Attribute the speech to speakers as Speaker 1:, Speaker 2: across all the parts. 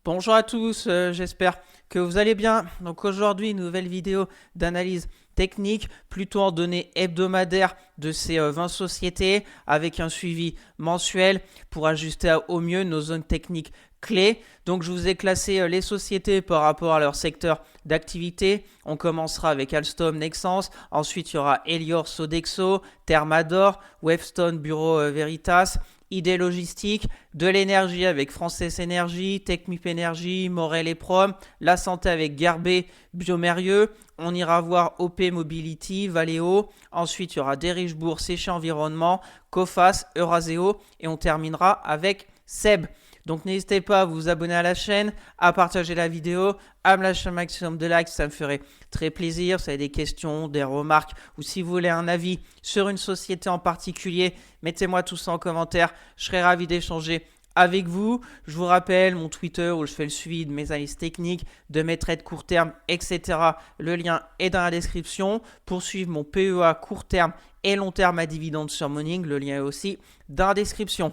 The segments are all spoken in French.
Speaker 1: Bonjour à tous, j'espère que vous allez bien. Donc aujourd'hui, nouvelle vidéo d'analyse technique, plutôt en données hebdomadaires de ces 20 sociétés, avec un suivi mensuel pour ajuster au mieux nos zones techniques clés. Donc je vous ai classé les sociétés par rapport à leur secteur d'activité. On commencera avec Alstom, Nexans, ensuite il y aura Elior, Sodexo, Thermador, Webstone, Bureau Veritas, ID Logistique, de l'énergie avec Frances Énergie, Technip Énergie, Morel et Prom, la santé avec Garbet, Biomérieux, on ira voir OP Mobility, Valeo, ensuite il y aura Derichebourg, Séché Environnement, Coface, Euraseo et on terminera avec Seb. Donc n'hésitez pas à vous abonner à la chaîne, à partager la vidéo, à me lâcher un maximum de likes, ça me ferait très plaisir. Si vous avez des questions, des remarques ou si vous voulez un avis sur une société en particulier, mettez-moi tout ça en commentaire, je serai ravi d'échanger avec vous. Je vous rappelle mon Twitter où je fais le suivi de mes analyses techniques, de mes trades court terme, etc. Le lien est dans la description. Pour suivre mon PEA court terme et long terme à dividendes sur Morning, le lien est aussi dans la description.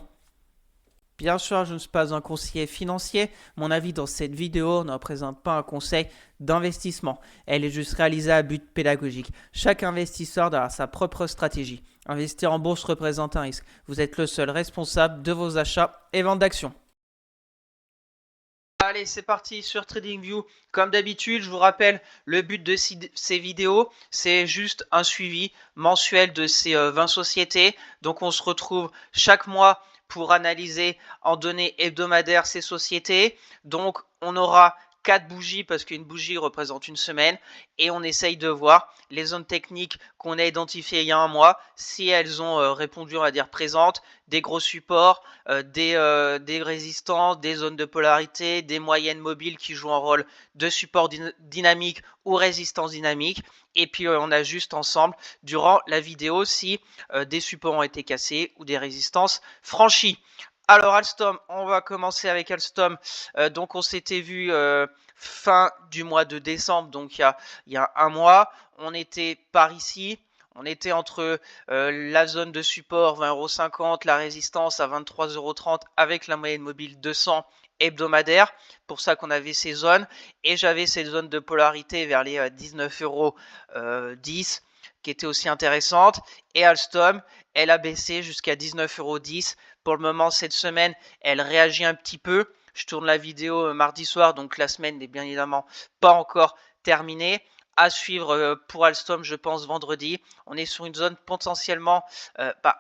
Speaker 1: Bien sûr, je ne suis pas un conseiller financier. Mon avis dans cette vidéo ne représente pas un conseil d'investissement. Elle est juste réalisée à but pédagogique. Chaque investisseur doit avoir sa propre stratégie. Investir en bourse représente un risque. Vous êtes le seul responsable de vos achats et ventes d'actions. Allez, c'est parti sur TradingView. Comme d'habitude, je vous rappelle, le but de ces vidéos, c'est juste un suivi mensuel de ces 20 sociétés. Donc, on se retrouve chaque mois pour analyser en données hebdomadaires ces sociétés. Donc, on aura 4 bougies parce qu'une bougie représente une semaine et on essaye de voir les zones techniques qu'on a identifiées il y a un mois, si elles ont répondu, on va dire, présentes, des gros supports, des résistances, des zones de polarité, des moyennes mobiles qui jouent un rôle de support dynamique ou résistance dynamique. Et puis on ajuste ensemble durant la vidéo si des supports ont été cassés ou des résistances franchies. Alors Alstom, on va commencer avec Alstom. Donc on s'était vu fin du mois de décembre, donc il y a un mois. On était par ici. On était entre la zone de support 20,50 €, la résistance à 23,30 € avec la moyenne mobile 200 hebdomadaire. Pour ça qu'on avait ces zones. Et j'avais ces zones de polarité vers les 19,10 € qui étaient aussi intéressantes. Et Alstom, elle a baissé jusqu'à 19,10 €. Pour le moment, cette semaine, elle réagit un petit peu. Je tourne la vidéo mardi soir, donc la semaine n'est bien évidemment pas encore terminée. À suivre pour Alstom, je pense, vendredi. On est sur une zone potentiellement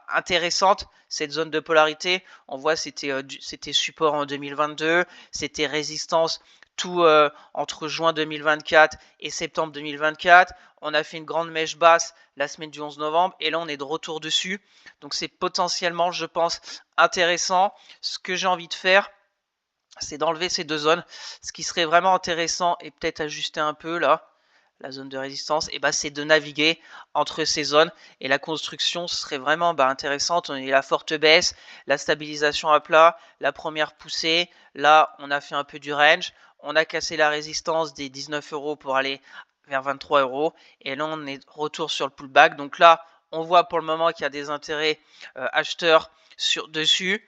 Speaker 1: intéressante, cette zone de polarité. On voit c'était support en 2022, c'était résistance tout entre juin 2024 et septembre 2024. On a fait une grande mèche basse la semaine du 11 novembre et là on est de retour dessus. Donc c'est potentiellement, je pense, intéressant. Ce que j'ai envie de faire, c'est d'enlever ces deux zones. Ce qui serait vraiment intéressant et peut-être ajuster un peu là, la zone de résistance, et c'est de naviguer entre ces zones. Et la construction serait vraiment intéressante. On a la forte baisse, la stabilisation à plat, la première poussée. Là, on a fait un peu du range. On a cassé la résistance des 19 € pour aller vers 23 €. Et là, on est retour sur le pullback. Donc là, on voit pour le moment qu'il y a des intérêts acheteurs dessus.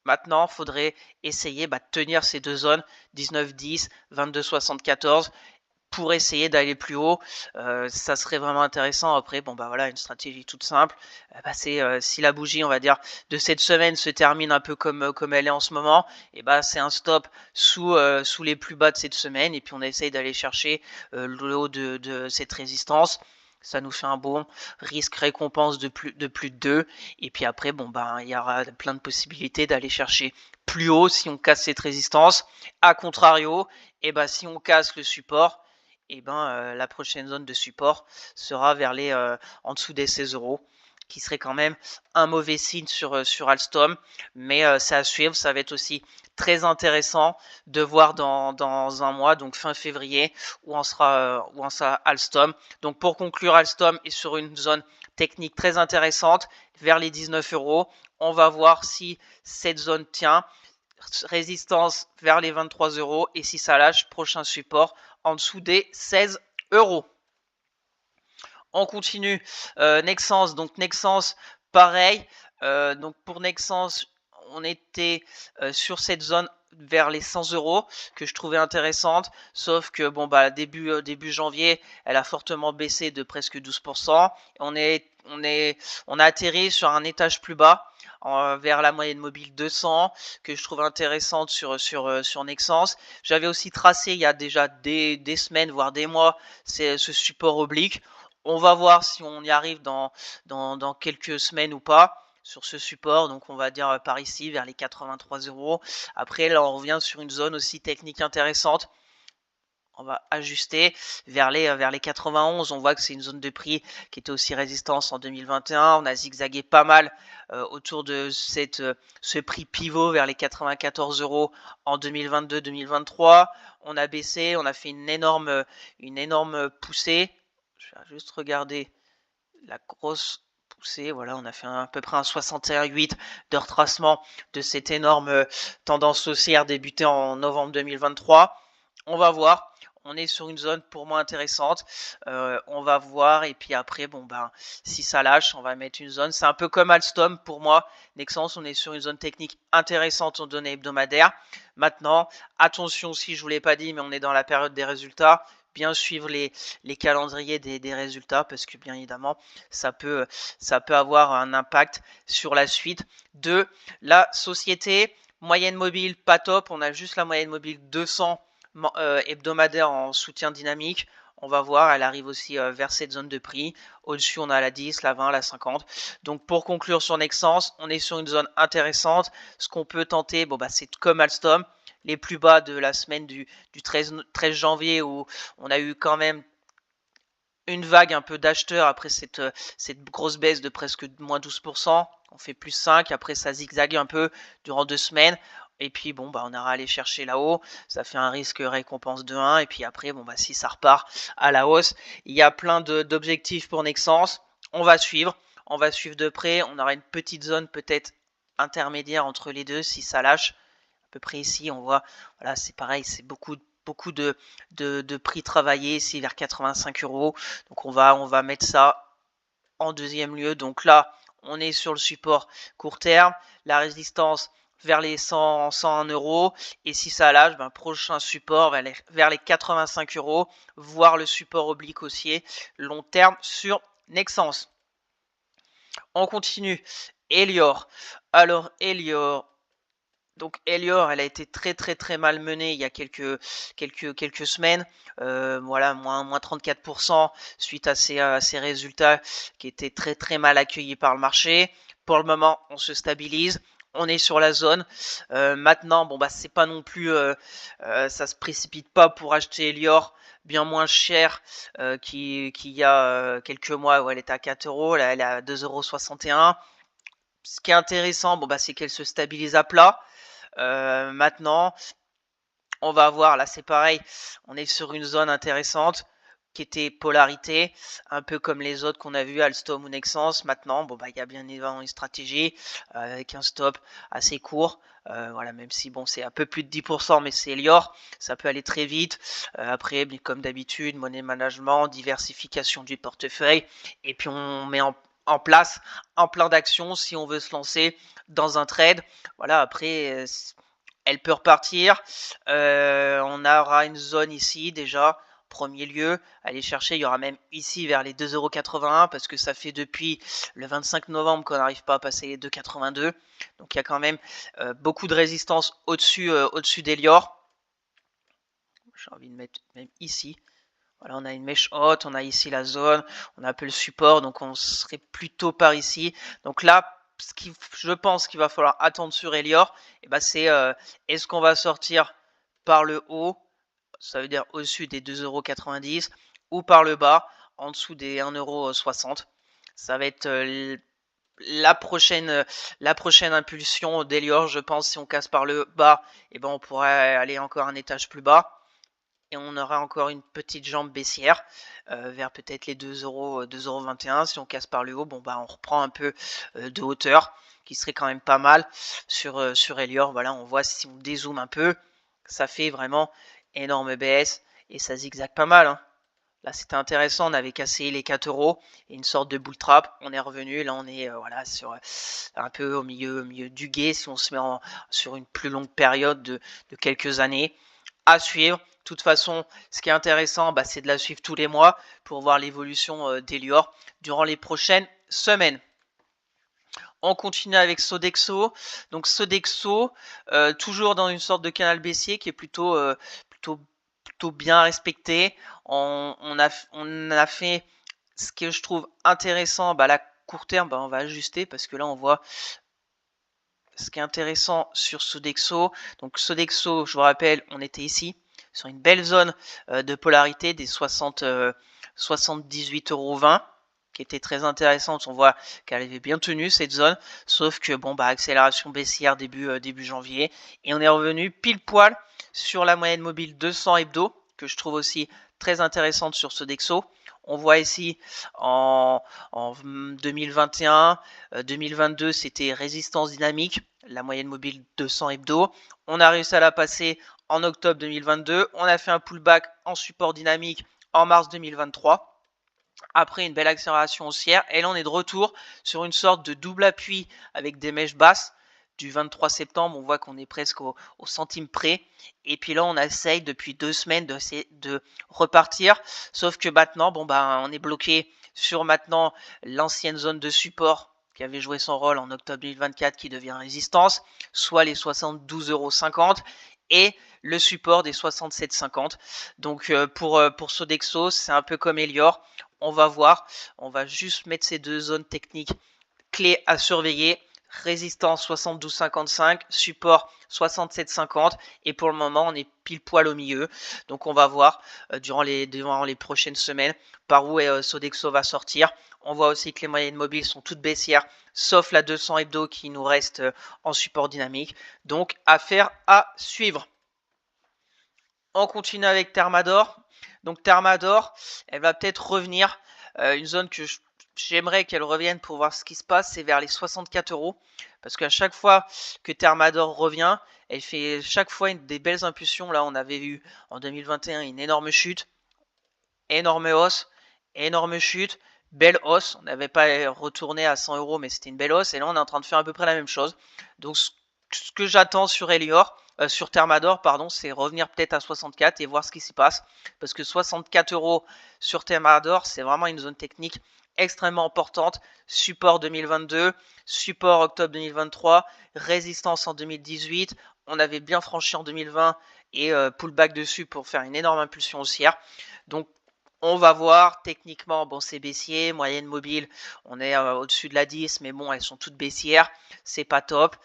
Speaker 1: Maintenant, il faudrait essayer de tenir ces deux zones, 19,10, 22,74, pour essayer d'aller plus haut. Ça serait vraiment intéressant. Après, voilà, une stratégie toute simple. C'est si la bougie, on va dire, de cette semaine se termine un peu comme elle est en ce moment, c'est un stop sous les plus bas de cette semaine. Et puis on essaye d'aller chercher le haut de cette résistance. Ça nous fait un bon risque-récompense de plus de 2. Et puis après, il y aura plein de possibilités d'aller chercher plus haut si on casse cette résistance. A contrario, si on casse le support, la prochaine zone de support sera vers les en dessous des 16 €, qui serait quand même un mauvais signe sur Alstom. Mais c'est à suivre. Ça va être aussi très intéressant de voir dans un mois, donc fin février, où on sera Alstom. Donc pour conclure, Alstom est sur une zone technique très intéressante vers les 19 €. On va voir si cette zone tient. Résistance vers les 23 € et si ça lâche, prochain support en dessous des 16 €. On continue. Nexans, donc Nexans, pareil. Donc pour Nexans, on était sur cette zone vers les 100 euros que je trouvais intéressante, sauf que bon bah début janvier, elle a fortement baissé de presque 12%. On a atterri sur un étage plus bas, vers la moyenne mobile 200 que je trouve intéressante sur Nexence. J'avais aussi tracé il y a déjà des semaines voire des mois ce support oblique. On va voir si on y arrive dans quelques semaines ou pas sur ce support, donc on va dire par ici vers les 83 euros. Après là on revient sur une zone aussi technique intéressante. On va ajuster vers les 91. On voit que c'est une zone de prix qui était aussi résistance en 2021. On a zigzagué pas mal autour de ce prix pivot vers les 94 euros en 2022-2023. On a baissé, on a fait une énorme poussée. Je vais juste regarder la grosse poussée. Voilà, on a fait à peu près un 61,8 de retracement de cette énorme tendance haussière débutée en novembre 2023. On va voir. On est sur une zone pour moi intéressante. On va voir. Et puis après, bon ben, si ça lâche, on va mettre une zone. C'est un peu comme Alstom pour moi. Nexence, on est sur une zone technique intéressante en données hebdomadaires. Maintenant, attention si je ne vous l'ai pas dit, mais on est dans la période des résultats. Bien suivre les calendriers des résultats parce que bien évidemment ça peut avoir un impact sur la suite de la société. Moyenne mobile pas top, on a juste la moyenne mobile 200 hebdomadaire en soutien dynamique. On va voir, elle arrive aussi vers cette zone de prix. Au-dessus, on a la 10, la 20, la 50. Donc pour conclure sur Nexence, on est sur une zone intéressante. Ce qu'on peut tenter, bon, bah, c'est comme Alstom, les plus bas de la semaine du 13 janvier où on a eu quand même une vague un peu d'acheteurs après cette grosse baisse de presque moins 12%. On fait plus 5, après ça zigzague un peu durant 2 semaines. Et puis bon bah on aura à aller chercher là-haut, ça fait un risque récompense de 1. Et puis après bon bah si ça repart à la hausse, il y a plein d'objectifs pour Nexence. On va suivre de près. On aura une petite zone peut-être intermédiaire entre les deux si ça lâche. À peu près ici on voit, voilà c'est pareil, c'est beaucoup de prix travaillés ici vers 85 euros. Donc on va mettre ça en deuxième lieu. Donc là, on est sur le support court terme. La résistance vers les 101 euros. Et si ça lâche, ben, prochain support vers les 85 euros, voire le support oblique haussier long terme sur Nexence. On continue. Elior. Alors Elior, donc Elior, elle a été très mal menée il y a quelques semaines. Voilà, moins 34% suite à ces résultats qui étaient très mal accueillis par le marché. Pour le moment, on se stabilise. On est sur la zone. Maintenant, bon bah c'est pas non plus, ça se précipite pas pour acheter Elior bien moins cher qu'il y a quelques mois où elle était à 4 euros. Là, elle est à 2,61 €. Ce qui est intéressant, bon bah c'est qu'elle se stabilise à plat. Maintenant, on va voir, là c'est pareil, on est sur une zone intéressante qui était polarité, un peu comme les autres qu'on a vu, Alstom ou Nexence. Maintenant, bon bah il y a bien évidemment une stratégie avec un stop assez court. Voilà, même si bon c'est un peu plus de 10%, mais c'est Elior, ça peut aller très vite. Après, comme d'habitude, money management, diversification du portefeuille, et puis on met en place un plan d'action si on veut se lancer dans un trade. Voilà, après elle peut repartir. On aura une zone ici déjà. Premier lieu, aller chercher, il y aura même ici vers les 2,81 € parce que ça fait depuis le 25 novembre qu'on n'arrive pas à passer les 2,82. Donc il y a quand même beaucoup de résistance au-dessus d'Elior. J'ai envie de mettre même ici. Voilà, on a une mèche haute, on a ici la zone, on a un peu le support, donc on serait plutôt par ici. Donc là, je pense qu'il va falloir attendre sur Elior, et ben c'est est-ce qu'on va sortir par le haut, ça veut dire au-dessus des 2,90 € ou par le bas, en dessous des 1,60 €. Ça va être la prochaine impulsion d'Elior, je pense. Si on casse par le bas, et ben on pourrait aller encore un étage plus bas. Et on aura encore une petite jambe baissière vers peut-être les 2,21 €. Si on casse par le haut, bon bah on reprend un peu de hauteur, qui serait quand même pas mal sur Elior. Voilà, on voit si on dézoome un peu, ça fait vraiment énorme baisse et ça zigzague pas mal, hein. Là, c'était intéressant, on avait cassé les 4 euros et une sorte de bull trap. On est revenu, là, on est voilà, sur un peu au milieu du gué si on se met sur une plus longue période de quelques années. À suivre. De toute façon, ce qui est intéressant, c'est de la suivre tous les mois pour voir l'évolution d'Elior durant les prochaines semaines. On continue avec Sodexo. Donc Sodexo, toujours dans une sorte de canal baissier qui est plutôt bien respecté. On a fait ce que je trouve intéressant. La court terme, on va ajuster parce que là on voit ce qui est intéressant sur Sodexo. Donc Sodexo, je vous rappelle, on était ici sur une belle zone de polarité des 78,20 € qui était très intéressante. On voit qu'elle avait bien tenu cette zone, sauf que accélération baissière début janvier, et on est revenu pile poil sur la moyenne mobile 200 hebdo que je trouve aussi très intéressante sur Sodexo. On voit ici en 2021, 2022, c'était résistance dynamique, la moyenne mobile 200 hebdo. On a réussi à la passer en octobre 2022. On a fait un pullback en support dynamique en mars 2023. Après une belle accélération haussière. Et là, on est de retour sur une sorte de double appui avec des mèches basses. Du 23 septembre, on voit qu'on est presque au centime près. Et puis là, on essaye depuis 2 semaines de repartir. Sauf que maintenant, on est bloqué sur maintenant l'ancienne zone de support qui avait joué son rôle en octobre 2024 qui devient résistance, soit les 72,50 € et le support des 67,50. Donc pour Sodexo, c'est un peu comme Elior. On va voir, on va juste mettre ces deux zones techniques clés à surveiller. Résistance 72,55, support 67,50, et pour le moment on est pile poil au milieu. Donc on va voir durant les prochaines semaines par où Sodexo va sortir. On voit aussi que les moyennes mobiles sont toutes baissières, sauf la 200 hebdo qui nous reste en support dynamique. Donc affaire à suivre. On continue avec Thermador. Donc Thermador, elle va peut-être revenir. Une zone que j'aimerais qu'elle revienne pour voir ce qui se passe, c'est vers les 64 €. Parce qu'à chaque fois que Thermador revient, elle fait chaque fois des belles impulsions. Là, on avait vu en 2021 une énorme chute, énorme hausse, énorme chute, belle hausse. On n'avait pas retourné à 100 €, mais c'était une belle hausse. Et là, on est en train de faire à peu près la même chose. Donc, ce que j'attends sur sur Thermador, c'est revenir peut-être à 64 et voir ce qui s'y passe. Parce que 64 € sur Thermador, c'est vraiment une zone technique extrêmement importante. Support 2022, support octobre 2023, résistance en 2018. On avait bien franchi en 2020 et pullback dessus pour faire une énorme impulsion haussière. Donc, on va voir, techniquement, c'est baissier, moyenne mobile, on est au-dessus de la 10, mais elles sont toutes baissières, c'est pas top.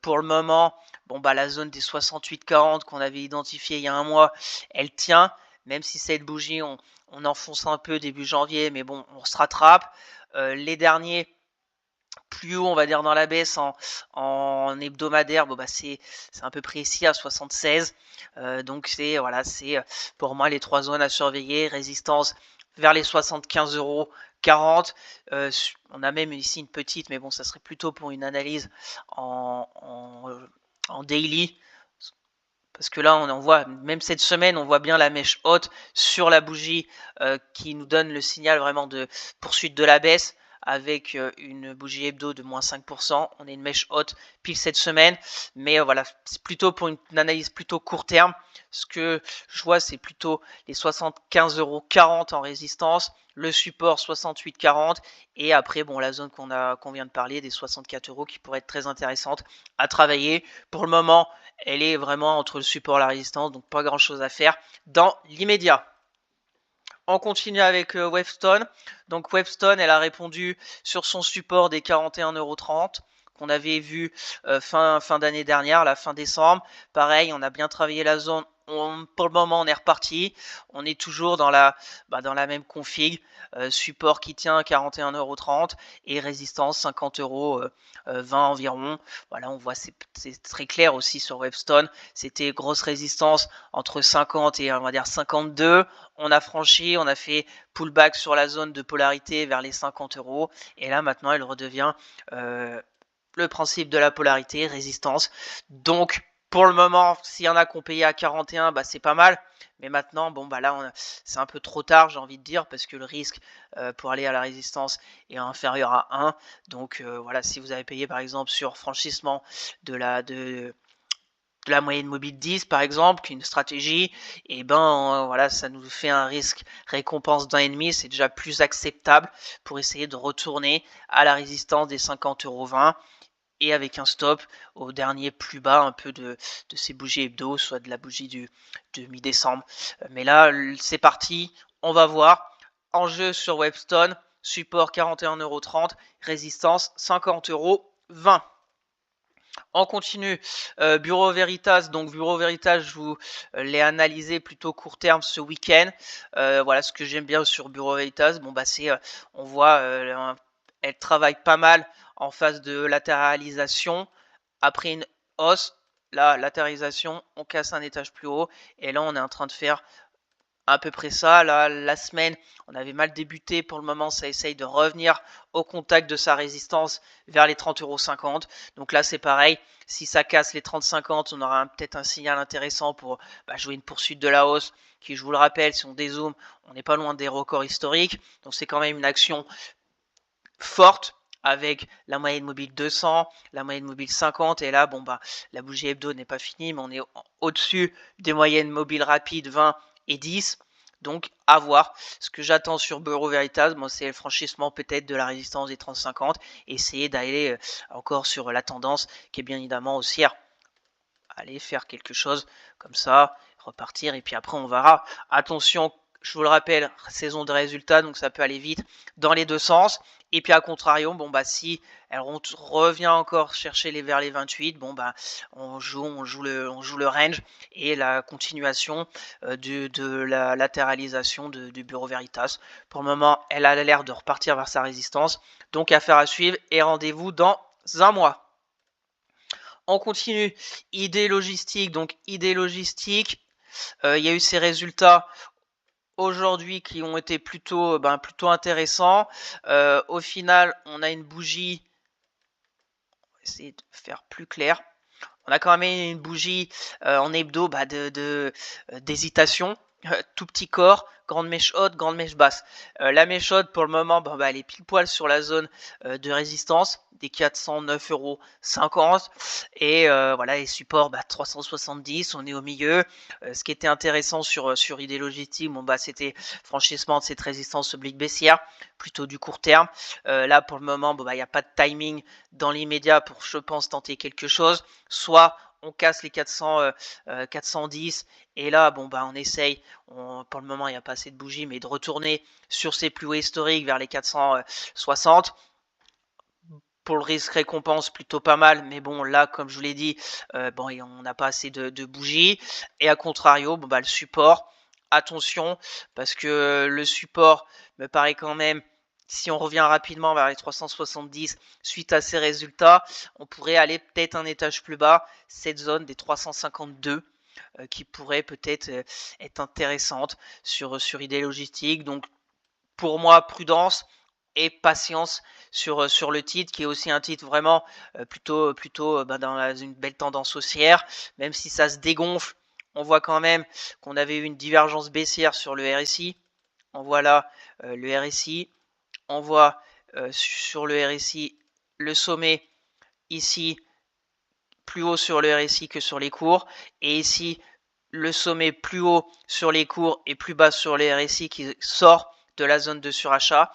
Speaker 1: Pour le moment, la zone des 68,40 qu'on avait identifiée il y a un mois, elle tient, même si cette bougie, on enfonce un peu début janvier, mais on se rattrape. Les derniers plus haut, on va dire, dans la baisse en hebdomadaire, c'est à peu près ici à 76. Donc c'est pour moi les trois zones à surveiller. Résistance vers les 75,40 €. On a même ici une petite, mais ça serait plutôt pour une analyse en daily. Parce que là, on voit, même cette semaine, on voit bien la mèche haute sur la bougie qui nous donne le signal vraiment de poursuite de la baisse avec une bougie hebdo de moins 5%. On est une mèche haute pile cette semaine. Mais voilà, c'est plutôt pour une analyse plutôt court terme. Ce que je vois, c'est plutôt les 75,40 € en résistance, le support 68,40 et après, la zone qu'on vient de parler des 64 € qui pourrait être très intéressante à travailler. Pour le moment, elle est vraiment entre le support et la résistance, donc pas grand chose à faire dans l'immédiat. On continue avec Wavestone. Donc Wavestone, elle a répondu sur son support des 41,30 € qu'on avait vu fin d'année dernière, la fin décembre. Pareil, on a bien travaillé la zone. Pour le moment, on est reparti. On est toujours dans la même config. Support qui tient 41,30 € et résistance 50,20 € environ. Voilà, on voit, c'est très clair aussi sur Wavestone. C'était grosse résistance entre 50 et on va dire 52. On a franchi, on a fait pullback sur la zone de polarité vers les 50 €. Et là, maintenant, elle redevient le principe de la polarité, résistance. Donc, Pour le moment, s'il y en a qui ont payé à 41, bah, c'est pas mal. Mais maintenant, bon, bah là, c'est un peu trop tard, j'ai envie de dire, parce que le risque pour aller à la résistance est inférieur à 1. Donc voilà, si vous avez payé par exemple sur franchissement de la moyenne mobile 10 par exemple, qui est une stratégie, et ben voilà, ça nous fait un risque récompense d'1,5, c'est déjà plus acceptable pour essayer de retourner à la résistance des 50,20 € et avec un stop au dernier plus bas un peu de ces bougies hebdo, soit de la bougie de mi-décembre. Mais là, c'est parti, on va voir. Enjeu sur Webstone, support 41,30 €, résistance 50,20 €. On continue, Bureau Veritas. Donc Bureau Veritas, je vous l'ai analysé plutôt court terme ce week-end. Voilà ce que j'aime bien sur Bureau Veritas. Bon, bah, c'est, on voit, elle travaille pas mal en phase de latéralisation. Après une hausse, là, latéralisation, on casse un étage plus haut. Et là, on est en train de faire à peu près ça. Là, la semaine, on avait mal débuté. Pour le moment, ça essaye de revenir au contact de sa résistance vers les 30,50 €. Donc là, c'est pareil. Si ça casse les 30,50, on aura peut-être un signal intéressant pour jouer une poursuite de la hausse. Qui, je vous le rappelle, si on dézoome, on n'est pas loin des records historiques. Donc c'est quand même une action forte avec la moyenne mobile 200, la moyenne mobile 50, et là, bon, bah, la bougie hebdo n'est pas finie, mais on est au-dessus des moyennes mobiles rapides 20 et 10. Donc, à voir. Ce que j'attends sur Bureau Veritas, bon, c'est le franchissement peut-être de la résistance des 30-50, essayer d'aller encore sur la tendance qui est bien évidemment haussière. Aller faire quelque chose comme ça, repartir, et puis après on verra. Attention, je vous le rappelle, saison de résultats, donc ça peut aller vite dans les deux sens. Et puis à contrario, bon bah si elle revient encore chercher vers les 28, bon bah on joue le range et la continuation de la latéralisation du Bureau Veritas. Pour le moment, elle a l'air de repartir vers sa résistance. Donc affaire à suivre et rendez-vous dans un mois. On continue, idée logistique. Donc idée logistique, il y a eu ces résultats aujourd'hui qui ont été plutôt intéressants. Au final, on a une bougie, on va essayer de faire plus clair. On a quand même une bougie en hebdo d'hésitation. Tout petit corps, grande mèche haute, grande mèche basse. La mèche haute, pour le moment, elle est pile poil sur la zone de résistance des 409,50 €. Et voilà, les supports 370, on est au milieu. Ce qui était intéressant sur idée logistique, c'était franchissement de cette résistance oblique baissière, plutôt du court terme. Là, pour le moment, il n'y a pas de timing dans l'immédiat pour, je pense, tenter quelque chose. Soit on casse les 410, et là on essaye, pour le moment il n'y a pas assez de bougies, mais de retourner sur ses plus hauts historiques vers les 460. Pour le risque récompense, plutôt pas mal, mais bon, là, comme je vous l'ai dit, on n'a pas assez de bougies. Et à contrario, le support, attention, parce que le support me paraît quand même, si on revient rapidement vers les 370 suite à ces résultats, on pourrait aller peut-être un étage plus bas, cette zone des 352 qui pourrait peut-être être intéressante sur idée logistique. Donc pour moi, prudence et patience sur le titre, qui est aussi un titre vraiment plutôt dans une belle tendance haussière. Même si ça se dégonfle, on voit quand même qu'on avait eu une divergence baissière sur le RSI. On voit là le RSI. On voit sur le RSI le sommet ici plus haut sur le RSI que sur les cours, et ici le sommet plus haut sur les cours et plus bas sur les RSI qui sort de la zone de surachat.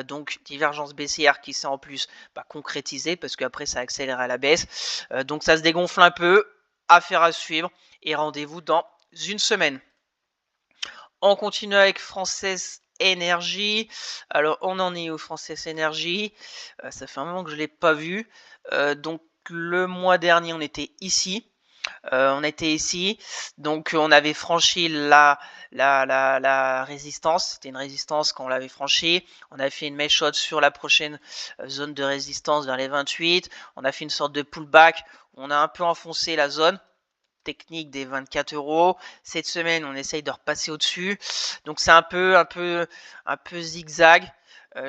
Speaker 1: Donc divergence baissière qui s'est en plus concrétisée, parce qu'après ça accélère à la baisse. Donc ça se dégonfle un peu, affaire à suivre, et rendez-vous dans une semaine. On continue avec Française Énergie. Alors on en est où, Française Énergie? Ça fait un moment que je ne l'ai pas vu. Donc le mois dernier on était ici. Donc on avait franchi la résistance. C'était une résistance quand on l'avait franchi. On a fait une mèche haute sur la prochaine zone de résistance vers les 28. On a fait une sorte de pullback. On a un peu enfoncé la zone technique des 24 €. Cette semaine, on essaye de repasser au-dessus. Donc c'est un peu zigzag.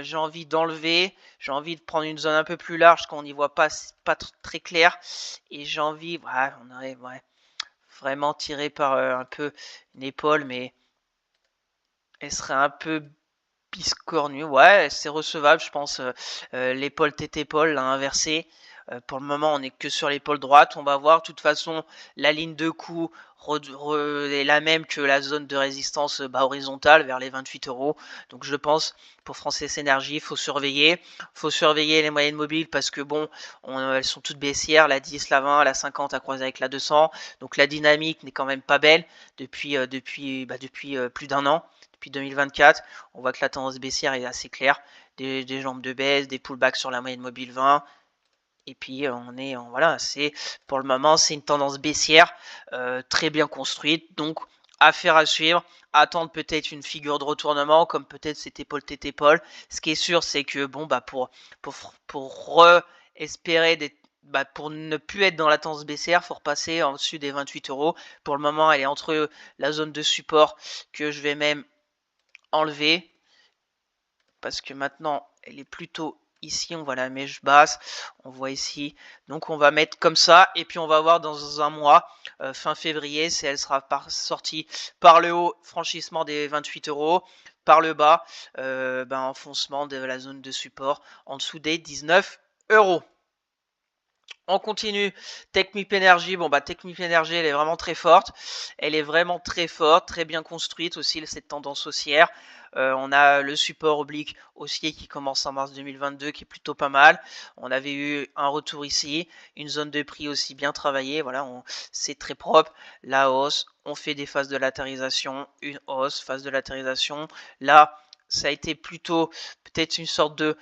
Speaker 1: J'ai envie d'enlever, j'ai envie de prendre une zone un peu plus large quand on n'y voit pas très clair, et j'ai envie, vraiment tirée par un peu une épaule, mais elle serait un peu biscornue. Ouais, c'est recevable, je pense. L'épaule tête-épaule, l'a inversé. Pour le moment, on n'est que sur l'épaule droite. On va voir. De toute façon, la ligne de coup est la même que la zone de résistance horizontale vers les 28 euros. Donc, je pense, pour Francis Énergie, il faut surveiller. Il faut surveiller les moyennes mobiles parce que, bon, elles sont toutes baissières. La 10, la 20, la 50 à croiser avec la 200. Donc, la dynamique n'est quand même pas belle depuis plus d'un an. Depuis 2024, on voit que la tendance baissière est assez claire. Des jambes de baisse, des pullbacks sur la moyenne mobile 20. Et puis voilà, c'est pour le moment c'est une tendance baissière très bien construite. Donc affaire à suivre. Attendre peut-être une figure de retournement comme peut-être cette épaule tête épaule. Ce qui est sûr c'est que bon pour espérer pour ne plus être dans la tendance baissière, il faut repasser en dessus des 28 euros. Pour le moment, elle est entre la zone de support que je vais même enlever parce que maintenant elle est plutôt ici. On voit la mèche basse, on voit ici, donc on va mettre comme ça et puis on va voir dans un mois fin février si elle sera sortie par le haut, franchissement des 28 euros, par le bas enfoncement de la zone de support en dessous des 19 euros. On continue. Technip Energy. Bon, Technip Energy, elle est vraiment très forte. Elle est vraiment très forte, très bien construite aussi, cette tendance haussière. On a le support oblique haussier qui commence en mars 2022, qui est plutôt pas mal. On avait eu un retour ici, une zone de prix aussi bien travaillée. Voilà, c'est très propre. La hausse, on fait des phases de latérisation, une hausse, phase de latérisation. Là, ça a été plutôt peut-être une sorte de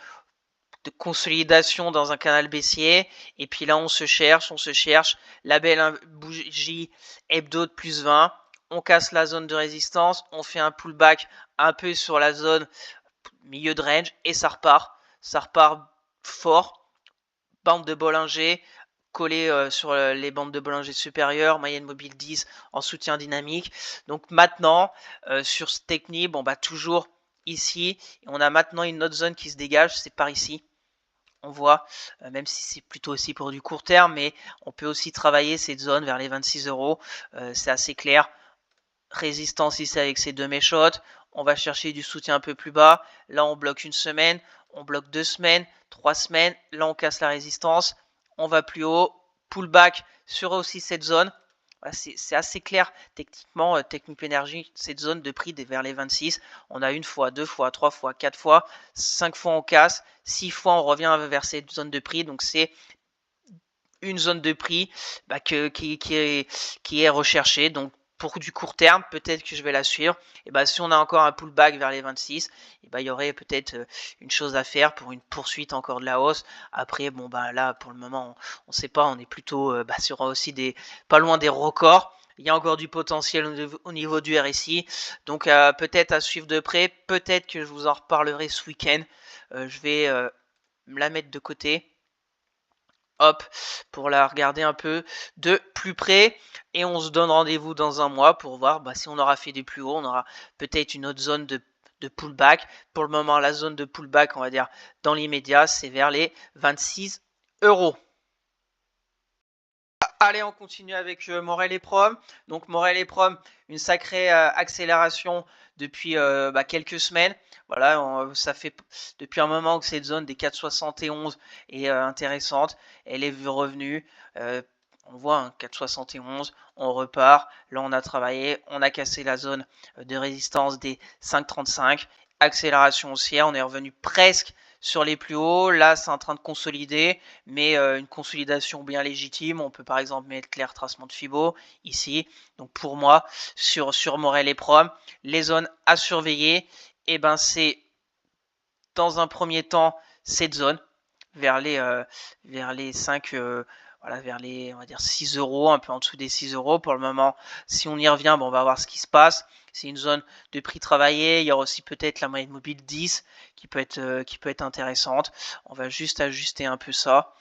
Speaker 1: consolidation dans un canal baissier. Et puis là, on se cherche. La belle bougie hebdo de plus 20. On casse la zone de résistance. On fait un pullback un peu sur la zone milieu de range. Et ça repart. Ça repart fort. Bande de Bollinger collé sur les bandes de Bollinger supérieures, moyenne mobile 10 en soutien dynamique. Donc maintenant, sur ce technique, toujours ici, on a maintenant une autre zone qui se dégage, c'est par ici. On voit, même si c'est plutôt aussi pour du court terme, mais on peut aussi travailler cette zone vers les 26 euros. C'est assez clair. Résistance ici avec ces deux méchottes. On va chercher du soutien un peu plus bas. Là, on bloque une semaine, on bloque 2 semaines, 3 semaines. Là, on casse la résistance. On va plus haut. Pullback sur aussi cette zone. C'est assez clair techniquement. Technip Energy, cette zone de prix vers les 26. On a une fois, 2 fois, 3 fois, 4 fois, 5 fois on casse, 6 fois on revient vers cette zone de prix. Donc c'est une zone de prix qui est recherchée. Donc pour du court terme, peut-être que je vais la suivre. Et si on a encore un pullback vers les 26, il y aurait peut-être une chose à faire pour une poursuite encore de la hausse. Après, là, pour le moment, on ne sait pas. On est plutôt sur aussi pas loin des records. Il y a encore du potentiel au niveau du RSI. Donc peut-être à suivre de près. Peut-être que je vous en reparlerai ce week-end. Je vais la mettre de côté. Hop, pour la regarder un peu de plus près. Et on se donne rendez-vous dans un mois pour voir si on aura fait des plus hauts. On aura peut-être une autre zone de pullback. Pour le moment, la zone de pullback, on va dire dans l'immédiat, c'est vers les 26 euros. Allez, on continue avec Morel et Prom. Donc Morel et Prom, une sacrée accélération depuis quelques semaines. Voilà, ça fait depuis un moment que cette zone des 4,71 est intéressante. Elle est revenue. On voit 4,71, on repart. Là, on a travaillé, on a cassé la zone de résistance des 5,35. Accélération haussière, on est revenu presque sur les plus hauts. Là, c'est en train de consolider, mais une consolidation bien légitime. On peut par exemple mettre les retracements de Fibo ici. Donc pour moi, sur Morel et Prom, les zones à surveiller, c'est dans un premier temps cette zone vers les 5 vers les, on va dire 6 euros, un peu en dessous des 6 euros. Pour le moment, si on y revient, on va voir ce qui se passe. C'est une zone de prix travaillé. Il y aura aussi peut-être la moyenne mobile 10 qui peut être intéressante. On va juste ajuster un peu ça.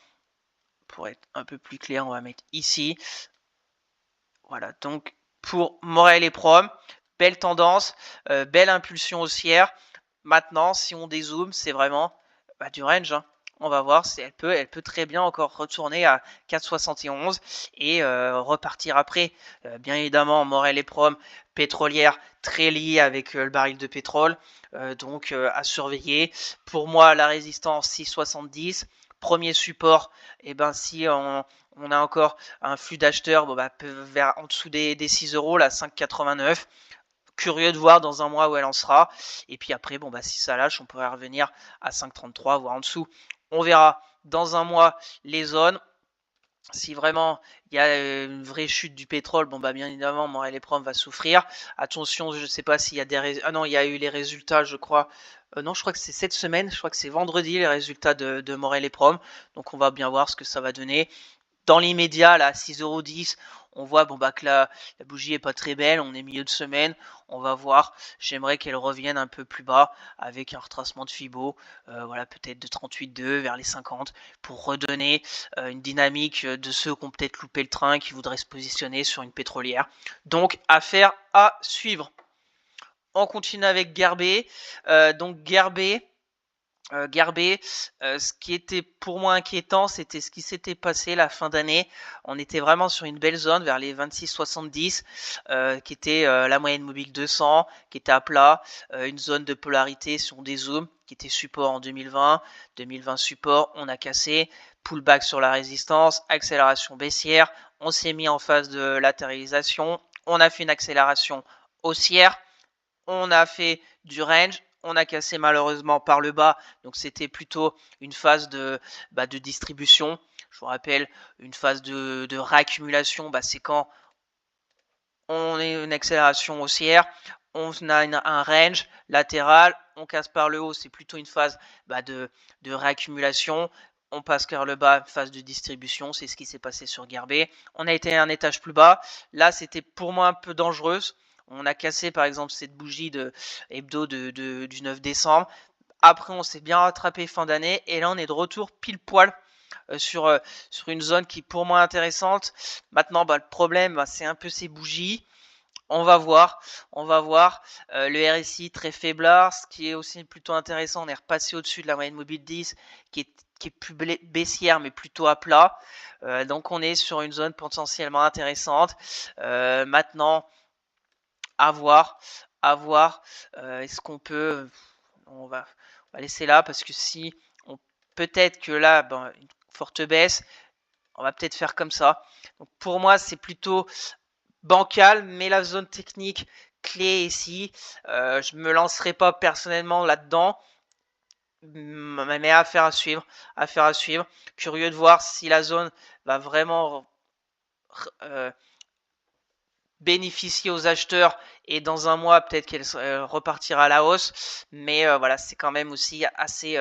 Speaker 1: Pour être un peu plus clair, on va mettre ici. Voilà, donc pour Morel et Prom, belle tendance, belle impulsion haussière. Maintenant, si on dézoome, c'est vraiment du range. On va voir si elle peut très bien encore retourner à 4,71 et repartir après. Bien évidemment, Morel et Prom, pétrolière très liée avec le baril de pétrole, donc à surveiller. Pour moi, la résistance 6,70. Premier support, et ben si on a encore un flux d'acheteurs, bon, bah, vers en dessous des 6 euros, là 5,89. Curieux de voir dans un mois où elle en sera. Et puis après, bon, bah, si ça lâche, on pourrait revenir à 5,33, voire en dessous. On verra dans un mois les zones. Si vraiment il y a une vraie chute du pétrole, bon bah bien évidemment Morel et Prom va souffrir. Attention, je ne sais pas s'il y a des ah non, il y a eu les résultats, je crois. Non, je crois que c'est cette semaine, je crois que c'est vendredi les résultats de Morel et Prom. Donc on va bien voir ce que ça va donner. Dans l'immédiat, là, 6,10 €, on voit bon, bah, que la bougie est pas très belle, on est milieu de semaine, on va voir. J'aimerais qu'elle revienne un peu plus bas avec un retracement de Fibo, voilà, peut-être de 38,2 vers les 50 pour redonner une dynamique de ceux qui ont peut-être loupé le train, qui voudraient se positionner sur une pétrolière. Donc, affaire à suivre. On continue avec Gerbet. Donc, Gerbet. Ce qui était pour moi inquiétant, c'était ce qui s'était passé la fin d'année. On était vraiment sur une belle zone vers les 26,70, qui était la moyenne mobile 200, qui était à plat, une zone de polarité sur des zooms, qui était support en 2020, 2020 support, on a cassé, pullback sur la résistance, accélération baissière, on s'est mis en phase de latéralisation, on a fait une accélération haussière, on a fait du range, on a cassé malheureusement par le bas, donc c'était plutôt une phase de distribution. Je vous rappelle, une phase de réaccumulation, c'est quand on a une accélération haussière, on a un range latéral, on casse par le haut, c'est plutôt une phase de réaccumulation. On passe vers le bas, phase de distribution, c'est ce qui s'est passé sur Gerbet. On a été un étage plus bas. Là, c'était pour moi un peu dangereuse. On a cassé par exemple cette bougie de hebdo du 9 décembre. Après, on s'est bien rattrapé fin d'année. Et là, on est de retour pile poil sur une zone qui est pour moi intéressante. Maintenant, le problème, c'est un peu ces bougies. On va voir. Le RSI très faiblard, ce qui est aussi plutôt intéressant. On est repassé au-dessus de la moyenne mobile 10, qui est plus baissière, mais plutôt à plat. Donc, on est sur une zone potentiellement intéressante. Maintenant, à voir. Est-ce qu'on peut... On va laisser là, parce que si... peut-être que là, une forte baisse, on va peut-être faire comme ça. Donc pour moi, c'est plutôt bancal, mais la zone technique clé ici, je me lancerai pas personnellement là-dedans, mais affaire à suivre. Curieux de voir si la zone va vraiment bénéficier aux acheteurs et dans un mois peut-être qu'elle repartira à la hausse, mais voilà, c'est quand même aussi assez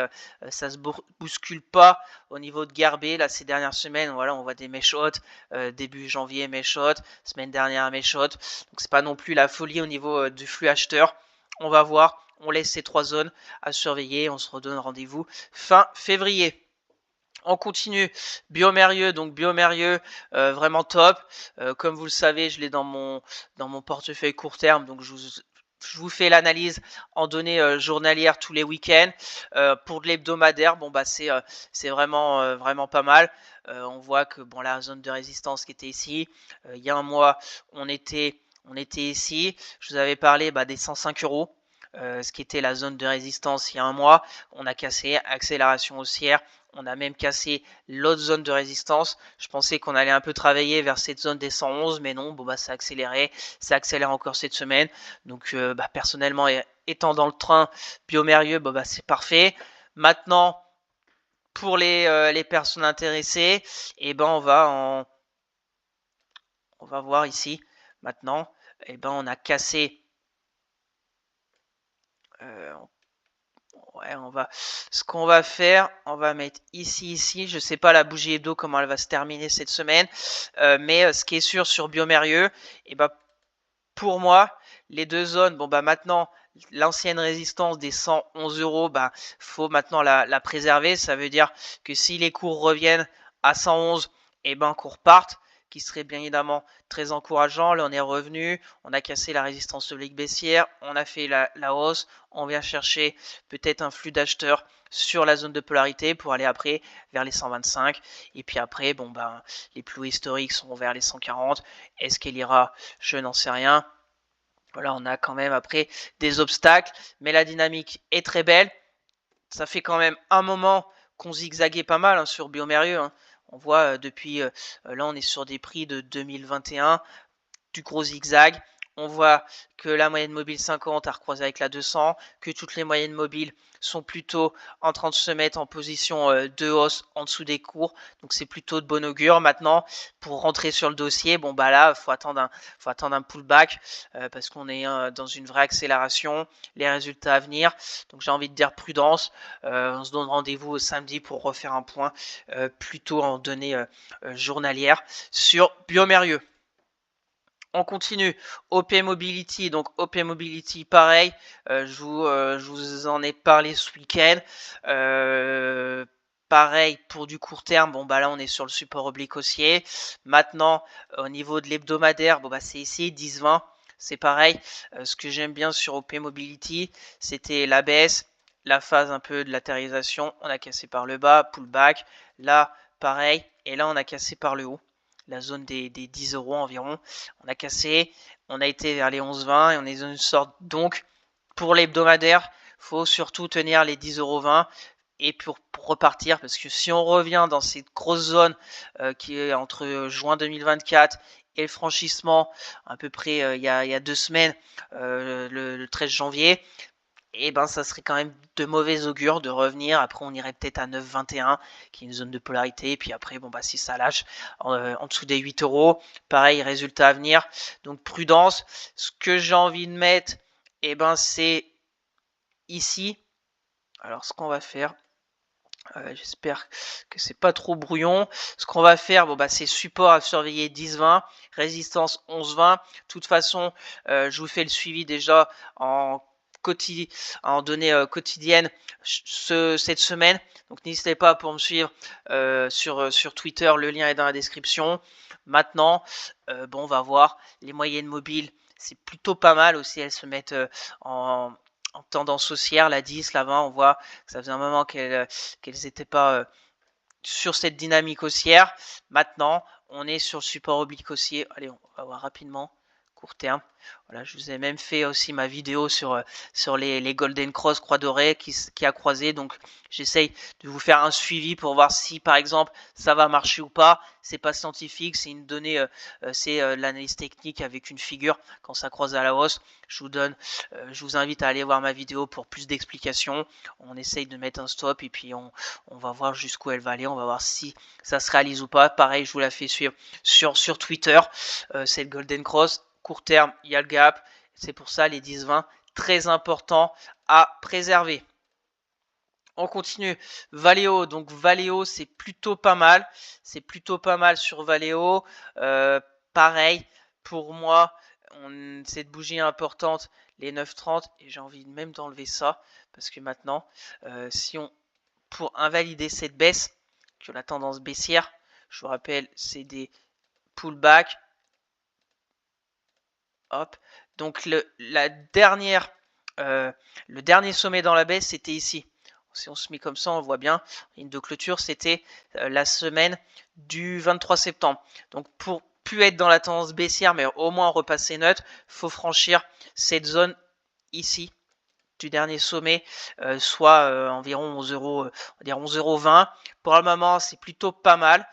Speaker 1: ça se bouscule pas au niveau de Gerbet là ces dernières semaines. Voilà, on voit des mèches hautes, début janvier mèches hautes, semaine dernière mèches hautes, donc c'est pas non plus la folie au niveau du flux acheteur. On va voir, on laisse ces trois zones à surveiller, on se redonne rendez-vous fin février. On continue, Biomérieux, donc Biomérieux, vraiment top. Comme vous le savez, je l'ai dans mon portefeuille court terme, donc je vous fais l'analyse en données journalières tous les week-ends. Pour de l'hebdomadaire, c'est vraiment pas mal. On voit que la zone de résistance qui était ici, il y a un mois, on était ici. Je vous avais parlé des 105 €. Ce qui était la zone de résistance il y a un mois, on a cassé, accélération haussière, on a même cassé l'autre zone de résistance. Je pensais qu'on allait un peu travailler vers cette zone des 111, mais non, ça a accéléré, ça accélère encore cette semaine. Donc personnellement, étant dans le train Biomérieux, c'est parfait. Maintenant, pour les personnes intéressées, on va voir ici. Maintenant, on a cassé. Ce qu'on va faire, on va mettre ici. Je sais pas la bougie hebdo comment elle va se terminer cette semaine, mais ce qui est sûr sur Biomérieux, pour moi, les deux zones, maintenant l'ancienne résistance des 111 €, faut maintenant la préserver. Ça veut dire que si les cours reviennent à 111, qu'on reparte. qui serait bien évidemment très encourageant. Là, on est revenu, on a cassé la résistance oblique baissière, on a fait la hausse, on vient chercher peut-être un flux d'acheteurs sur la zone de polarité pour aller après vers les 125. Et puis après, bon ben, les plus hauts historiques sont vers les 140. Est-ce qu'elle ira? Je n'en sais rien. Voilà, on a quand même après des obstacles, mais la dynamique est très belle. Ça fait quand même un moment qu'on zigzaguait pas mal sur Biomérieux. On voit depuis, là on est sur des prix de 2021, du gros zigzag. On voit que la moyenne mobile 50 a recroisé avec la 200, que toutes les moyennes mobiles sont plutôt en train de se mettre en position de hausse en dessous des cours. Donc c'est plutôt de bon augure. Maintenant, pour rentrer sur le dossier, bon bah là, faut attendre un pullback parce qu'on est dans une vraie accélération. Les résultats à venir. Donc j'ai envie de dire prudence. On se donne rendez-vous samedi pour refaire un point plutôt en données journalières sur Biomérieux. On continue. OP Mobility. Donc OP Mobility, pareil. Je vous en ai parlé ce week-end. Pareil pour du court terme. Bon bah là on est sur le support oblique haussier. Maintenant au niveau de l'hebdomadaire, bon bah c'est ici 10-20. C'est pareil. Ce que j'aime bien sur OP Mobility, c'était la baisse, la phase un peu de latérisation. On a cassé par le bas, pullback. Là pareil. Et là on a cassé par le haut. La zone des 10 euros environ. On a cassé, on a été vers les 11,20 et on est dans une sorte. Donc, pour l'hebdomadaire, il faut surtout tenir les 10,20 euros et pour repartir. Parce que si on revient dans cette grosse zone qui est entre juin 2024 et le franchissement, à peu près il y a 2 semaines, le 13 janvier, et ben ça serait quand même de mauvais augure de revenir. Après on irait peut-être à 9,21 qui est une zone de polarité, et puis après bon bah si ça lâche en dessous des 8 euros, pareil, résultat à venir. Donc prudence. Ce que j'ai envie de mettre, et ben c'est ici. Alors ce qu'on va faire, j'espère que c'est pas trop brouillon. Ce qu'on va faire, bon bah c'est support à surveiller 10-20, résistance 11-20. De toute façon, je vous fais le suivi déjà en données quotidiennes cette semaine. Donc n'hésitez pas pour me suivre sur Twitter, le lien est dans la description. Maintenant, bon, on va voir les moyennes mobiles. C'est plutôt pas mal aussi, elles se mettent en tendance haussière, la 10, la 20, on voit que ça faisait un moment qu'elles n'étaient pas sur cette dynamique haussière. Maintenant, on est sur le support oblique haussier. Allez, on va voir rapidement, court terme. Voilà, je vous ai même fait aussi ma vidéo sur les Golden Cross Croix Dorée qui a croisé. Donc, j'essaye de vous faire un suivi pour voir si, par exemple, ça va marcher ou pas. C'est pas scientifique, c'est une donnée, c'est l'analyse technique avec une figure quand ça croise à la hausse. Je vous invite à aller voir ma vidéo pour plus d'explications. On essaye de mettre un stop et puis on va voir jusqu'où elle va aller. On va voir si ça se réalise ou pas. Pareil, je vous la fais suivre sur Twitter. C'est le Golden Cross. Court terme, il y a le gap. C'est pour ça les 10-20, très important à préserver. On continue. Valeo. Donc Valeo, c'est plutôt pas mal. C'est plutôt pas mal sur Valeo. Pareil, pour moi, cette bougie importante, les 9,30. Et j'ai envie même d'enlever ça. Parce que maintenant, pour invalider cette baisse, que la tendance baissière, je vous rappelle, c'est des pullbacks. Hop. Donc le dernier sommet dans la baisse, c'était ici. Si on se met comme ça, on voit bien. Ligne de clôture, c'était la semaine du 23 septembre. Donc pour plus être dans la tendance baissière, mais au moins repasser neutre, faut franchir cette zone ici du dernier sommet, soit environ 11 euros, on va dire 11,20 euros. Pour le moment, c'est plutôt pas mal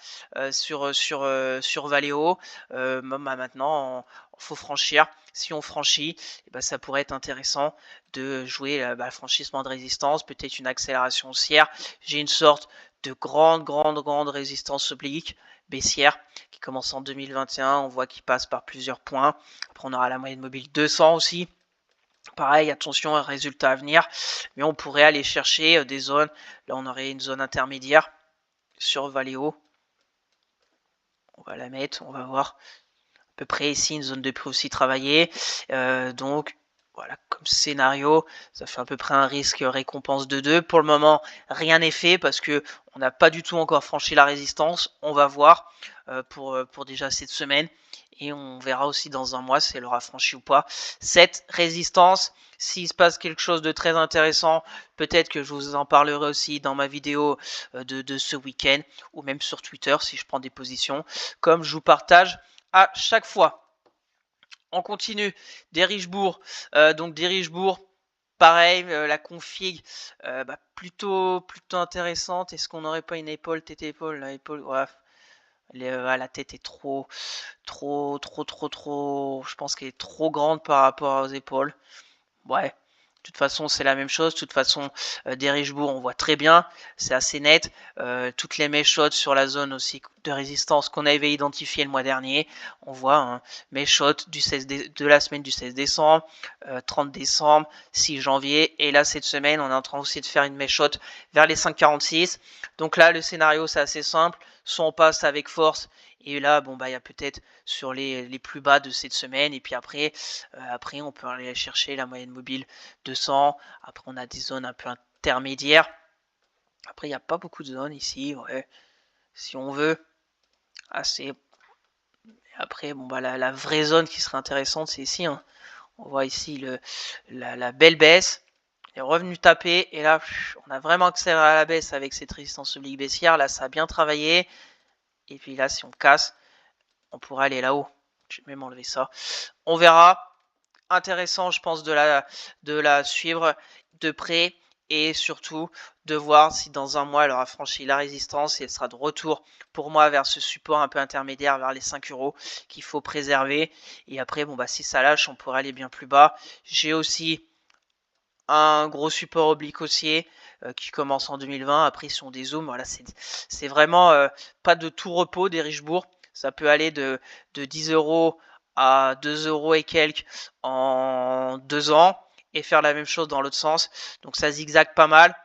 Speaker 1: sur Valeo. Maintenant, il faut franchir. Si on franchit, ça pourrait être intéressant de jouer le franchissement de résistance, peut-être une accélération haussière. J'ai une sorte de grande résistance oblique baissière qui commence en 2021. On voit qu'il passe par plusieurs points. Après, on aura la moyenne mobile 200 aussi. Pareil, attention à résultat à venir, mais on pourrait aller chercher des zones. Là, on aurait une zone intermédiaire sur Valeo. On va la mettre, on va voir à peu près ici une zone de prix aussi travaillée. Donc, voilà, comme scénario, ça fait à peu près un risque récompense de 2. Pour le moment, rien n'est fait parce que on n'a pas du tout encore franchi la résistance. On va voir. pour déjà cette semaine. Et on verra aussi dans un mois si elle aura franchi ou pas cette résistance. S'il se passe quelque chose de très intéressant, peut-être que je vous en parlerai aussi dans ma vidéo de ce week-end, ou même sur Twitter si je prends des positions, comme je vous partage à chaque fois. On continue des Richebourg. Donc des Richebourg, pareil, la config plutôt intéressante. Est-ce qu'on n'aurait pas une épaule, tête épaule, la épaule, ouais. La tête est trop. Je pense qu'elle est trop grande par rapport aux épaules. Ouais. De toute façon, c'est la même chose. De toute façon, des Richebourg, on voit très bien. C'est assez net. Toutes les méchotes sur la zone aussi de résistance qu'on avait identifié le mois dernier. On voit un méshot de la semaine du 16 décembre, 30 décembre, 6 janvier. Et là, cette semaine, on est en train aussi de faire une méshot vers les 5,46. Donc là, le scénario, c'est assez simple. Soit on passe avec force. Et là, bon, il y a peut-être sur les plus bas de cette semaine. Et puis après, on peut aller chercher la moyenne mobile 200. Après, on a des zones un peu intermédiaires. Après, il n'y a pas beaucoup de zones ici. Ouais. Si on veut. Assez. Après, la vraie zone qui serait intéressante, c'est ici. Hein. On voit ici la belle baisse. Il est revenu taper. Et là, on a vraiment accéléré à la baisse avec cette résistance oblique baissière. Là, ça a bien travaillé. Et puis là, si on casse, on pourrait aller là-haut. Je vais même enlever ça. On verra. Intéressant, je pense, de la suivre de près et surtout de voir si dans un mois elle aura franchi la résistance et elle sera de retour pour moi vers ce support un peu intermédiaire vers les 5 euros qu'il faut préserver. Et après, si ça lâche, on pourrait aller bien plus bas. J'ai aussi un gros support oblique haussier qui commence en 2020. Après, si on dézoome, voilà, c'est vraiment pas de tout repos des Richebourg. Ça peut aller de 10 euros à 2 euros et quelques en 2 ans et faire la même chose dans l'autre sens. Donc ça zigzague pas mal.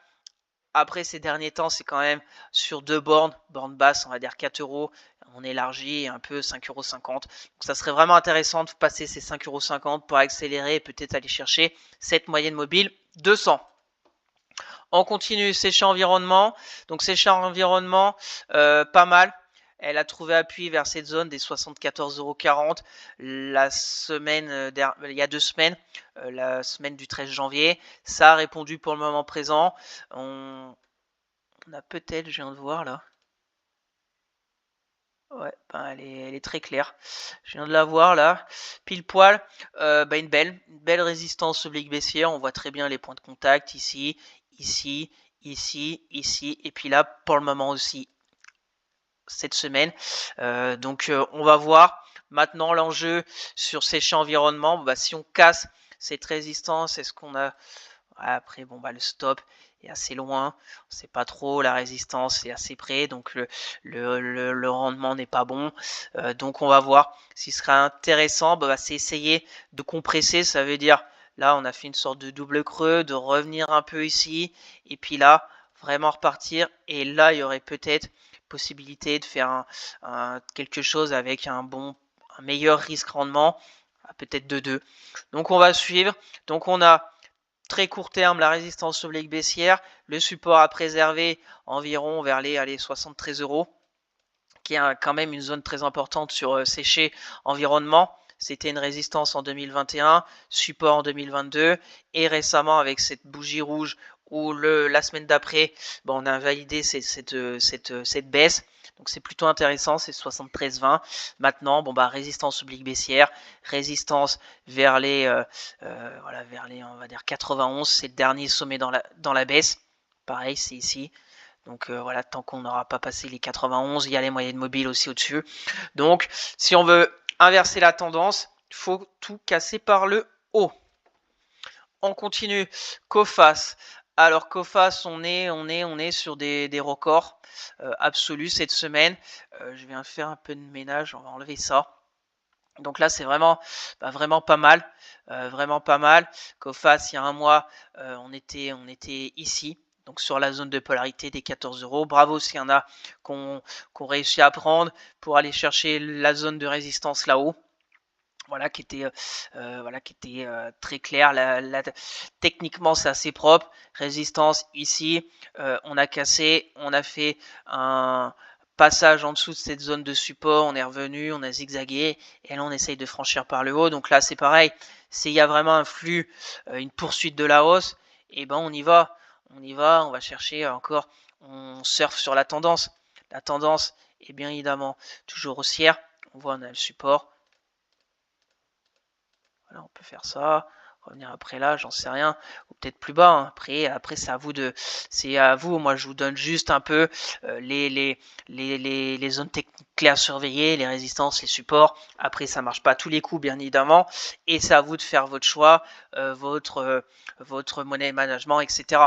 Speaker 1: Après, ces derniers temps, c'est quand même sur deux bornes basses, on va dire 4 euros. On élargit un peu 5,50 euros. Donc ça serait vraiment intéressant de passer ces 5,50 euros pour accélérer et peut-être aller chercher cette moyenne mobile 200. On continue séché environnement. Donc séché environnement, pas mal. Elle a trouvé appui vers cette zone des 74,40 euros la semaine, il y a 2 semaines, la semaine du 13 janvier. Ça a répondu pour le moment présent. On a peut-être, je viens de voir là. Ouais, elle est très claire. Je viens de la voir là, pile poil. Une belle résistance oblique baissière. On voit très bien les points de contact ici, ici, ici, et puis là pour le moment aussi cette semaine. Donc on va voir. Maintenant l'enjeu sur ces champs environnement, si on casse cette résistance, est-ce qu'on a après le stop est assez loin, on sait pas trop, la résistance est assez près, donc le rendement n'est pas bon. Donc on va voir. Ce qui serait intéressant, c'est essayer de compresser. Ça veut dire là on a fait une sorte de double creux, de revenir un peu ici, et puis là vraiment repartir. Et là il y aurait peut-être possibilité de faire quelque chose avec un meilleur risque-rendement, peut-être de 2. Donc on va suivre. Donc on a très court terme la résistance oblique baissière, le support à préserver environ vers les 73 euros, qui est quand même une zone très importante sur séché environnement. C'était une résistance en 2021, support en 2022, et récemment avec cette bougie rouge où la semaine d'après, on a validé cette baisse. Donc c'est plutôt intéressant, c'est 73,20. Maintenant, résistance oblique baissière, résistance vers les, on va dire 91, c'est le dernier sommet dans la baisse. Pareil, c'est ici. Donc tant qu'on n'aura pas passé les 91, il y a les moyennes mobiles aussi au-dessus. Donc si on veut inverser la tendance, il faut tout casser par le haut. On continue. Coface. Alors Coface, on est sur des records absolus cette semaine. Je viens faire un peu de ménage, on va enlever ça. Donc là, c'est vraiment pas mal. Vraiment pas mal. Coface, il y a un mois, on était ici. Donc sur la zone de polarité des 14 euros. Bravo s'il y en a qu'on réussi à prendre pour aller chercher la zone de résistance là-haut. Qui était très clair. Techniquement, c'est assez propre. Résistance ici, on a cassé, on a fait un passage en dessous de cette zone de support, on est revenu, on a zigzagué, et là on essaye de franchir par le haut. Donc là c'est pareil, s'il y a vraiment un flux, une poursuite de la hausse, et ben on y va, on va chercher encore, on surfe sur la tendance. La tendance est bien évidemment toujours haussière. On voit, on a le support. Voilà, on peut faire ça. Revenir après là, j'en sais rien, ou peut-être plus bas. Hein. Après c'est à vous c'est à vous. Moi, je vous donne juste un peu les zones techniques clés à surveiller, les résistances, les supports. Après, ça marche pas à tous les coups, bien évidemment, et c'est à vous de faire votre choix, votre monnaie management, etc.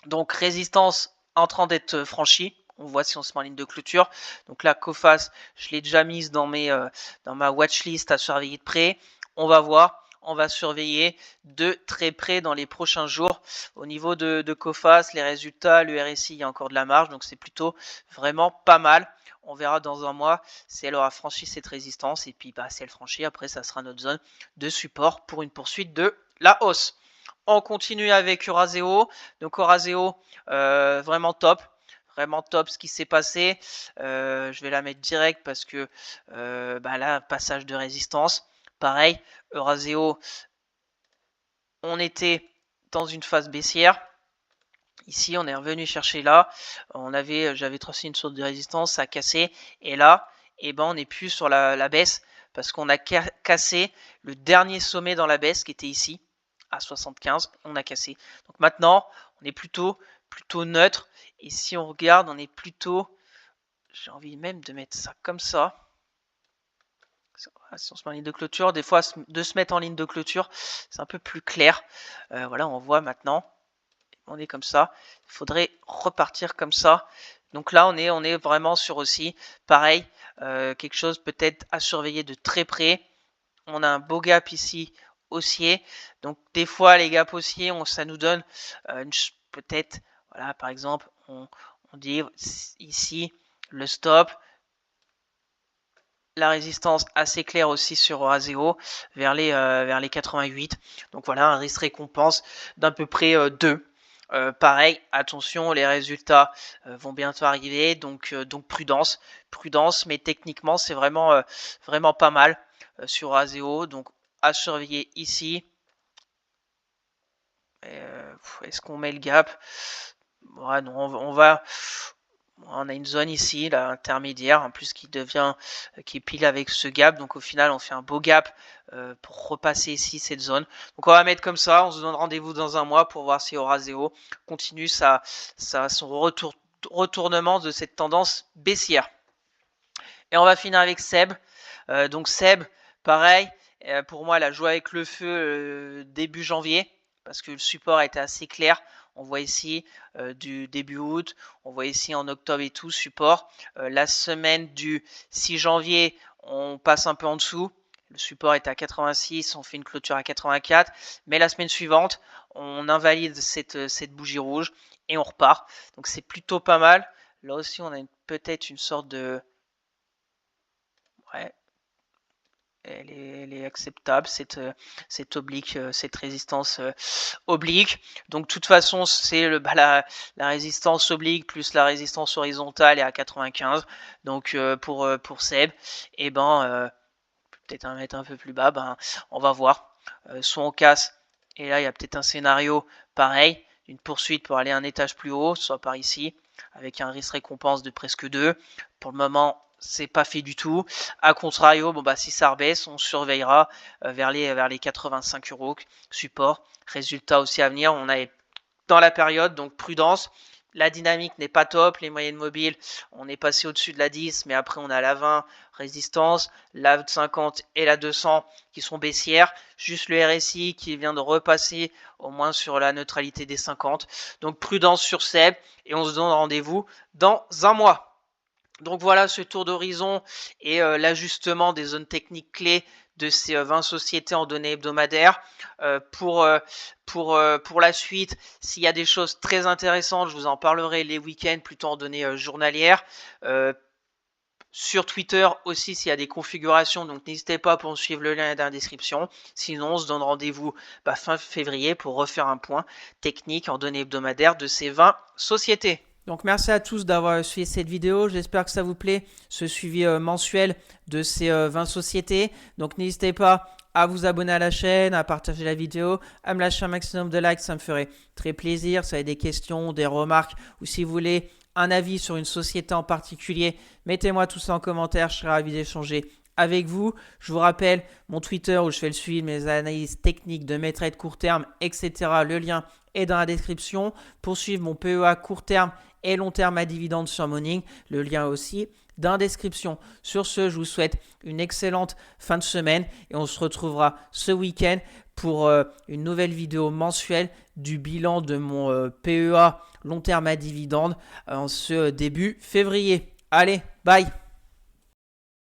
Speaker 1: Donc résistance en train d'être franchie. On voit si on se met en ligne de clôture. Donc là, Coface, je l'ai déjà mise dans ma watchlist à surveiller de près. On va voir. On va surveiller de très près dans les prochains jours. Au niveau de Coface, les résultats, le RSI, il y a encore de la marge. Donc c'est plutôt vraiment pas mal. On verra dans un mois si elle aura franchi cette résistance. Et puis si elle franchit, après ça sera notre zone de support pour une poursuite de la hausse. On continue avec Euraseo. Donc Euraseo, vraiment top. Vraiment top ce qui s'est passé. Je vais la mettre direct parce que là, passage de résistance. Pareil, Euraseo, on était dans une phase baissière. Ici, on est revenu chercher là. J'avais tracé une sorte de résistance, ça a cassé. Et là, on n'est plus sur la baisse parce qu'on a cassé le dernier sommet dans la baisse qui était ici à 75. On a cassé. Donc maintenant, on est plutôt neutre. Et si on regarde, on est plutôt... J'ai envie même de mettre ça comme ça. Si on se met en ligne de clôture, des fois, de se mettre en ligne de clôture, c'est un peu plus clair. Voilà, on voit maintenant. On est comme ça. Il faudrait repartir comme ça. Donc là, on est vraiment sur aussi, pareil, quelque chose peut-être à surveiller de très près. On a un beau gap ici, haussier. Donc des fois, les gaps haussiers, ça nous donne peut-être, voilà, par exemple, on dit ici le stop. La résistance assez claire aussi sur Euraseo vers les 88. Donc voilà, un risque récompense d'à peu près 2. Pareil, attention, les résultats vont bientôt arriver, donc prudence, mais techniquement c'est vraiment pas mal sur Euraseo, donc à surveiller ici. Est-ce qu'on met le gap? Ouais, non, on a une zone ici, là, intermédiaire, en plus qui est pile avec ce gap. Donc au final, on fait un beau gap pour repasser ici cette zone. Donc on va mettre comme ça. On se donne rendez-vous dans un mois pour voir si Euraseo continue son retournement de cette tendance baissière. Et on va finir avec Seb. Donc Seb, pareil, pour moi, elle a joué avec le feu début janvier parce que le support a été assez clair. On voit ici du début août, on voit ici en octobre et tout, support. La semaine du 6 janvier, on passe un peu en dessous. Le support est à 86, on fait une clôture à 84. Mais la semaine suivante, on invalide cette bougie rouge et on repart. Donc c'est plutôt pas mal. Là aussi, on a peut-être une sorte de... Ouais, elle est acceptable, cette oblique, cette résistance oblique. Donc de toute façon, c'est la résistance oblique plus la résistance horizontale est à 95. Donc pour Seb, et peut-être un mettre un peu plus bas, on va voir. Soit on casse, et là il y a peut-être un scénario pareil, une poursuite pour aller un étage plus haut, soit par ici, avec un risque récompense de presque 2. Pour le moment, c'est pas fait du tout. A contrario, si ça rebaisse, on surveillera vers les 85 euros support. Résultat aussi à venir, on est dans la période, donc prudence. La dynamique n'est pas top, les moyennes mobiles, on est passé au-dessus de la 10, mais après on a la 20 résistance, la 50 et la 200 qui sont baissières, juste le RSI qui vient de repasser au moins sur la neutralité des 50. Donc prudence sur Seb et on se donne rendez-vous dans un mois. Donc voilà ce tour d'horizon et l'ajustement des zones techniques clés de ces 20 sociétés en données hebdomadaires. Pour la suite, s'il y a des choses très intéressantes, je vous en parlerai les week-ends, plutôt en données journalières. Sur Twitter aussi s'il y a des configurations, donc n'hésitez pas pour suivre, le lien est dans la description. Sinon, on se donne rendez-vous fin février pour refaire un point technique en données hebdomadaires de ces 20 sociétés. Donc merci à tous d'avoir suivi cette vidéo. J'espère que ça vous plaît, ce suivi mensuel de ces 20 sociétés. Donc n'hésitez pas à vous abonner à la chaîne, à partager la vidéo, à me lâcher un maximum de likes, ça me ferait très plaisir. Si vous avez des questions, des remarques ou si vous voulez un avis sur une société en particulier, mettez-moi tout ça en commentaire, je serai ravi d'échanger avec vous. Je vous rappelle mon Twitter où je fais le suivi de mes analyses techniques de mes trades court terme, etc. Le lien est dans la description. Pour suivre mon PEA court terme et long terme à dividendes sur Morning, le lien aussi dans la description. Sur ce, je vous souhaite une excellente fin de semaine et on se retrouvera ce week-end pour une nouvelle vidéo mensuelle du bilan de mon PEA long terme à dividendes en ce début février. Allez, bye!